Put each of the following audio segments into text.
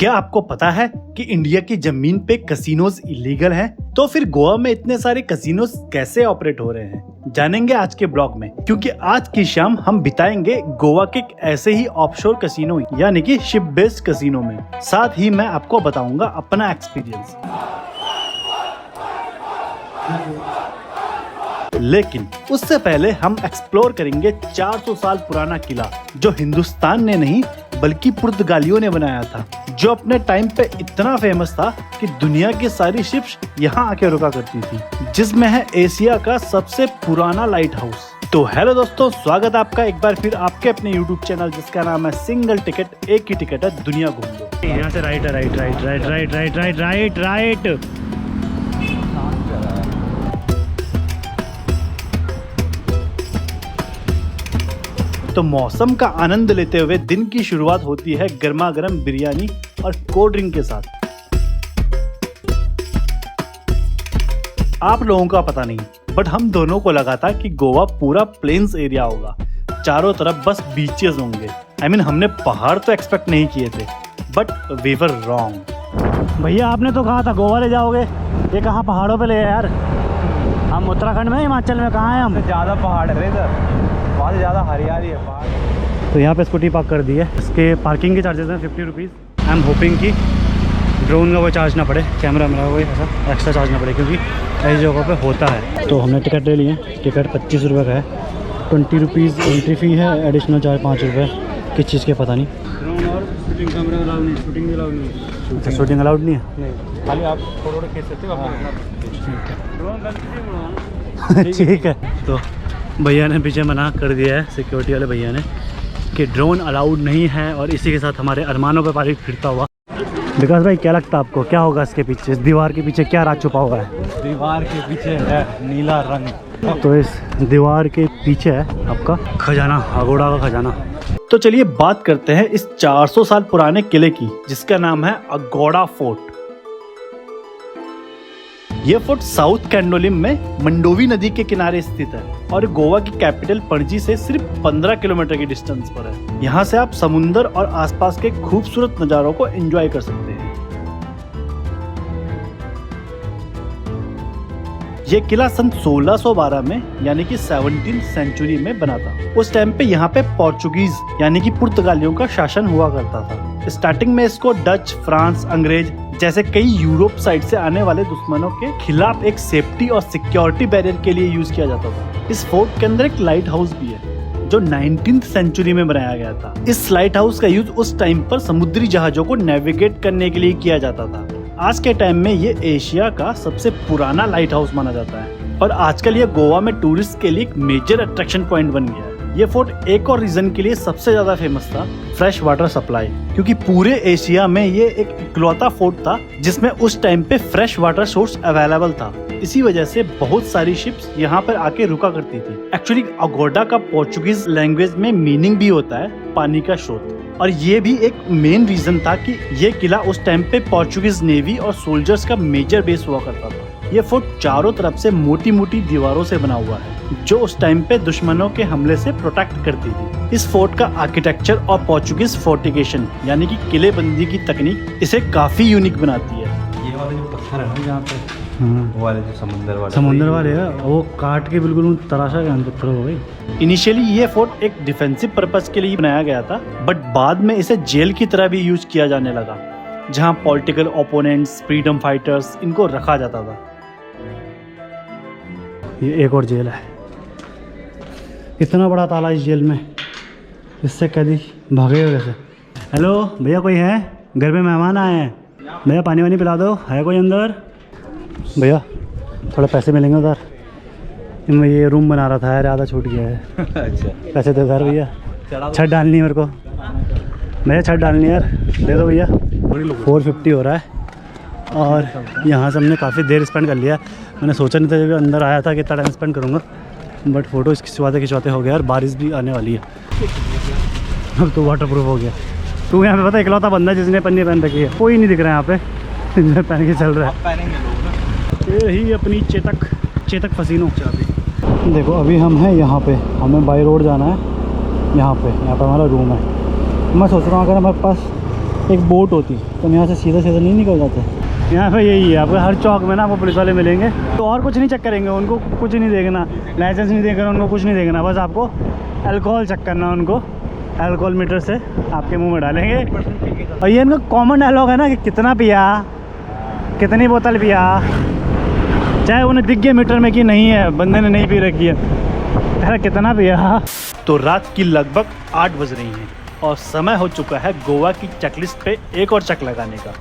क्या आपको पता है कि इंडिया की जमीन पे कसिनोज इलीगल हैं? तो फिर गोवा में इतने सारे कसिनोज कैसे ऑपरेट हो रहे हैं, जानेंगे आज के ब्लॉग में। क्योंकि आज की शाम हम बिताएंगे गोवा के ऐसे ही ऑफशोर कसिनो यानी कि शिप बेस्ड कसिनो में। साथ ही मैं आपको बताऊंगा अपना एक्सपीरियंस। लेकिन उससे पहले हम एक्सप्लोर करेंगे 400 साल पुराना किला जो हिंदुस्तान ने नहीं बल्कि पुर्तगालियों ने बनाया था, जो अपने टाइम पे इतना फेमस था कि दुनिया की सारी शिप्स यहाँ आके रुका करती थी, जिसमें है एशिया का सबसे पुराना लाइट हाउस। तो हेलो दोस्तों, स्वागत है आपका एक बार फिर आपके अपने YouTube चैनल जिसका नाम है सिंगल टिकट, एक ही टिकट है दुनिया घूम लो। यहाँ से राइट है, right right right right right right right right. तो मौसम का आनंद लेते हुए दिन की शुरुआत होती है गर्मा गर्म बिरयानी और कोल्ड ड्रिंक के साथ। आप लोगों का पता नहीं, बट हम दोनों को लगा था कि गोवा पूरा प्लेन्स एरिया होगा, चारों तरफ बस बीचेस होंगे। हमने पहाड़ तो एक्सपेक्ट नहीं किए थे, बट वी वर रॉन्ग। भैया आपने तो कहा था गोवा ले जाओगे, ये कहाँ पहाड़ों पे ले यार। हम उत्तराखंड में, हिमाचल में कहाँ हैं हम? ज़्यादा पहाड़ है इधर, वहाँ से ज़्यादा हरियाली है पहाड़। तो यहाँ पे स्कूटी पार्क कर दी है। इसके पार्किंग के चार्जेस हैं 50 रुपीज़। आई एम होपिंग कि ड्रोन का वो चार्ज ना पड़े, कैमरा मेरा कोई ऐसा एक्स्ट्रा चार्ज ना पड़े, क्योंकि ऐसी जगहों पे होता है। तो हमने टिकट ले लिए। टिकट 25 रुपये का है, 20 रुपीज़ एंट्री फ़ी है, एडिशनल चार्ज 5 रुपये, किस चीज़ के पता नहीं। ड्रोन और शूटिंग कैमरा अलाउड नहीं, शूटिंग अलाउड नहीं। अच्छा, शूटिंग अलाउड नहीं है? नहीं, खाली आप थोड़ा खींच सकते हो। ठीक है। तो भैया ने पीछे मना कर दिया है, सिक्योरिटी वाले भैया ने, कि ड्रोन अलाउड नहीं है। और इसी के साथ हमारे अरमानों पे पारी फिरता हुआ। विकास भाई, क्या लगता है आपको, क्या होगा इसके पीछे, इस दीवार के पीछे क्या राज छुपा हुआ है? दीवार के पीछे है नीला रंग। तो इस दीवार के पीछे है आपका खजाना, अगोड़ा का खजाना। तो चलिए बात करते हैं इस 400 साल पुराने किले की, जिसका नाम है अगोड़ा फोर्ट। ये फोर्ट साउथ कैंडोलिम में मंडोवी नदी के किनारे स्थित है और गोवा की कैपिटल पणजी से सिर्फ 15 किलोमीटर की डिस्टेंस पर है। यहाँ से आप समुंदर और आसपास के खूबसूरत नज़ारों को एंजॉय कर सकते हैं। ये किला सन 1612 में यानी कि 17th सेंचुरी में बना था। उस टाइम पे यहाँ पे पोर्चुगीज यानी कि पुर्तगालियों का शासन हुआ करता था। स्टार्टिंग में इसको डच, फ्रांस, अंग्रेज जैसे कई यूरोप साइड से आने वाले दुश्मनों के खिलाफ एक सेफ्टी और सिक्योरिटी बैरियर के लिए यूज किया जाता था। इस फोर्ट के अंदर एक लाइट हाउस भी है जो 19th सेंचुरी में बनाया गया था। इस लाइट हाउस का यूज उस टाइम पर समुद्री जहाजों को नेविगेट करने के लिए किया जाता था। आज के टाइम में ये एशिया का सबसे पुराना लाइट हाउस माना जाता है और आजकल ये गोवा में टूरिस्ट के लिए एक मेजर अट्रैक्शन पॉइंट बन गया है। ये फोर्ट एक और रीजन के लिए सबसे ज्यादा फेमस था, फ्रेश वाटर सप्लाई, क्योंकि पूरे एशिया में ये एक इकलौता फोर्ट था जिसमें उस टाइम पे फ्रेश वाटर सोर्स अवेलेबल था। इसी वजह से बहुत सारी शिप्स यहाँ पर आके रुका करती थी। एक्चुअली अगोड़ा का पोर्चुगीज लैंग्वेज में मीनिंग भी होता है पानी का स्रोत, और ये भी एक मेन रीजन था कि ये किला उस टाइम पे पोर्चुगीज नेवी और सोल्जर्स का मेजर बेस हुआ करता था। ये फोर्ट चारों तरफ से मोटी मोटी दीवारों से बना हुआ है जो उस टाइम पे दुश्मनों के हमले से प्रोटेक्ट करती थी। इस फोर्ट का आर्किटेक्चर और पोर्चुगीज फोर्टिकेशन यानी कि किलेबंदी की तकनीक इसे काफी यूनिक बनाती है। ये वाले जो पत्थर है ना, यहाँ पे वो वाले जो समुंदर वाले है, वो काट के बिल्कुल तराशा के पत्थर हो गई। इनिशियली ये फोर्ट एक डिफेंसिव पर्पस के लिए बनाया गया था, बट बाद में इसे जेल की तरह भी यूज किया जाने लगा, जहाँ पॉलिटिकल ओपोनेंट्स, फ्रीडम फाइटर्स, इनको रखा जाता था। ये एक और जेल है, इतना बड़ा ताला इस जेल में, इससे कैदी भागे कैसे? हेलो भैया, कोई है घर में? मेहमान आए हैं भैया, पानी वानी पिला दो, है कोई अंदर? भैया थोड़ा पैसे मिलेंगे उधर, इनमें ये रूम बना रहा था यार, आधा छूट गया है। अच्छा, पैसे दे यार भैया, छत डालनी है मेरे को भैया, छत डालनी है यार, दे दो भैया। 450 हो रहा है और यहाँ से हमने काफ़ी देर स्पेंड कर लिया। मैंने सोचा नहीं था जब अंदर आया था कि इतना टाइम स्पेंड करूँगा, बट फ़ोटो खिंचवाते हो गया। और बारिश भी आने वाली है, अब तो वाटर प्रूफ हो गया। तू यहाँ पे पता इकलौता बंदा जिसने पन्नी पहन रखी है, कोई नहीं दिख रहा है यहाँ पे पहन के चल रहा है। ये ही अपनी चेतक फसीनो। देखो अभी हम हैं यहाँ पे, हमें बाई रोड जाना है। यहाँ पे हमारा रूम है। मैं सोच रहा हूँ अगर हमारे पास एक बोट होती तो हम यहाँ से सीधा सीधा नहीं निकल जाते। यहाँ पे यही है, आपको हर चौक में ना आपको पुलिस वाले मिलेंगे। तो और कुछ नहीं चेक करेंगे, उनको कुछ नहीं देखना, लाइसेंस नहीं देखना, उनको कुछ नहीं देखना, बस आपको अल्कोहल चेक करना। उनको अल्कोहल मीटर से आपके मुंह में डालेंगे। और ये इनका कॉमन डायलॉग है ना कि कितना पिया, कितनी बोतल पिया, चाहे उन्हें दिख गया मीटर में कि नहीं है, बंदे ने नहीं पी रखी है, अरे कितना पिया। तो रात की लगभग 8 बज रही हैं और समय हो चुका है गोवा की चेकलिस्ट पे एक और चेक लगाने का,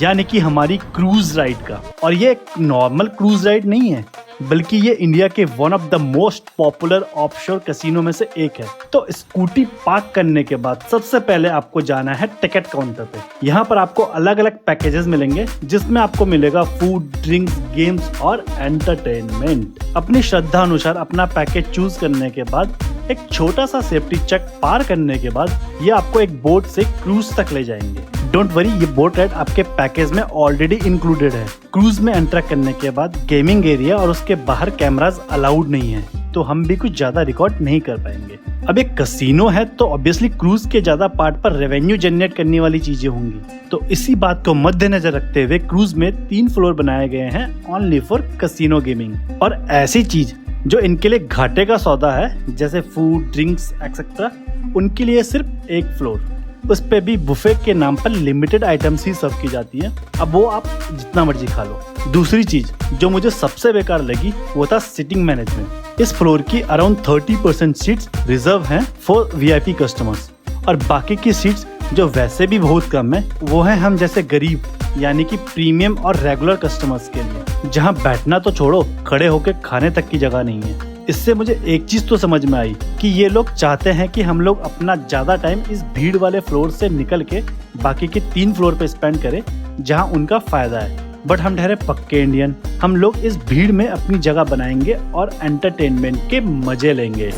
यानी कि हमारी क्रूज राइड का। और ये एक नॉर्मल क्रूज राइड नहीं है, बल्कि ये इंडिया के one of the most popular offshore casino में से एक है। तो स्कूटी पार्क करने के बाद सबसे पहले आपको जाना है टिकट काउंटर पे। यहाँ पर आपको अलग अलग पैकेजेस मिलेंगे, जिसमें आपको मिलेगा फूड, ड्रिंक्स, गेम्स और एंटरटेनमेंट। अपनी श्रद्धा अनुसार अपना पैकेज चूज करने के बाद एक छोटा सा सेफ्टी चेक पार करने के बाद ये आपको एक बोट से क्रूज तक ले जाएंगे। डोंट वरी, ये बोट राइड आपके पैकेज में ऑलरेडी इंक्लूडेड है। क्रूज में एंटर करने के बाद गेमिंग एरिया और उसके बाहर कैमरास अलाउड नहीं है, तो हम भी कुछ ज्यादा रिकॉर्ड नहीं कर पाएंगे। अब एक कैसीनो है तो ऑब्वियसली क्रूज के ज्यादा पार्ट पर रेवेन्यू जनरेट करने वाली चीजें होंगी। तो इसी बात को मद्देनजर रखते हुए क्रूज में 3 फ्लोर बनाए गए हैं ओनली फॉर कैसीनो गेमिंग। और ऐसी चीज जो इनके लिए घाटे का सौदा है, जैसे फूड, ड्रिंक्स एक्सेट्रा, उनके लिए सिर्फ एक फ्लोर, उस पे भी बुफे के नाम पर लिमिटेड आइटम्स ही सर्व की जाती हैं। अब वो आप जितना मर्जी खा लो। दूसरी चीज जो मुझे सबसे बेकार लगी वो था सिटिंग मैनेजमेंट। इस फ्लोर की अराउंड 30% सीट्स रिजर्व हैं फॉर वीआईपी कस्टमर्स, और बाकी की सीट्स जो वैसे भी बहुत कम है वो है हम जैसे गरीब यानी कि प्रीमियम और रेगुलर कस्टमर्स के लिए, जहां बैठना तो छोड़ो, खड़े होकर खाने तक की जगह नहीं है। इससे मुझे एक चीज तो समझ में आई कि ये लोग चाहते हैं कि हम लोग अपना ज्यादा टाइम इस भीड़ वाले फ्लोर से निकल के बाकी के 3 फ्लोर पे स्पेंड करें जहां उनका फायदा है। बट हम ठहरे पक्के इंडियन, हम लोग इस भीड़ में अपनी जगह बनाएंगे और एंटरटेनमेंट के मजे लेंगे।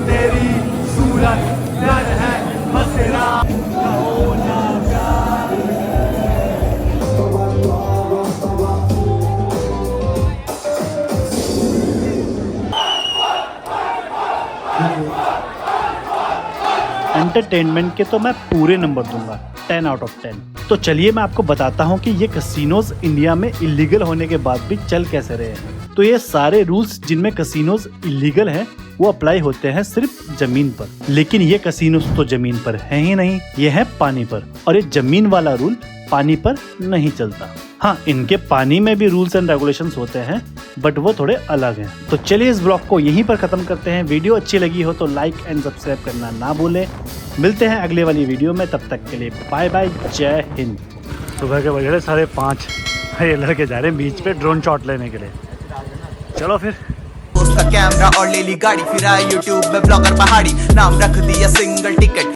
तेरी सूरत प्यार है मसेरा। एंटरटेनमेंट के तो मैं पूरे नंबर दूंगा 10 आउट ऑफ 10। तो चलिए मैं आपको बताता हूँ कि ये कैसीनोज इंडिया में इलीगल होने के बाद भी चल कैसे रहे हैं। तो ये सारे रूल्स जिनमें कैसीनोज इलीगल हैं वो अप्लाई होते हैं सिर्फ जमीन पर, लेकिन ये कैसीनोज तो जमीन पर है ही नहीं, ये है पानी पर। और ये जमीन वाला रूल पानी पर नहीं चलता। हाँ, इनके पानी में भी रूल्स एंड रेगुलेशंस होते हैं, बट वो थोड़े अलग हैं। तो चलिए इस ब्लॉग को यहीं पर खत्म करते हैं। वीडियो अच्छी लगी हो तो लाइक एंड सब्सक्राइब करना ना भूलें। मिलते हैं अगले वाली वीडियो में, तब तक के लिए बाय बाय, जय हिंद। सुबह के बजे 5:30, ये लड़के जा रहे हैं बीच पे ड्रोन शॉट लेने के लिए। चलो फिर। उसका कैमरा और ले ली गाड़ी, फिर आया यूट्यूब में ब्लॉगर पहाड़ी, नाम रख दिया सिंगल टिकट।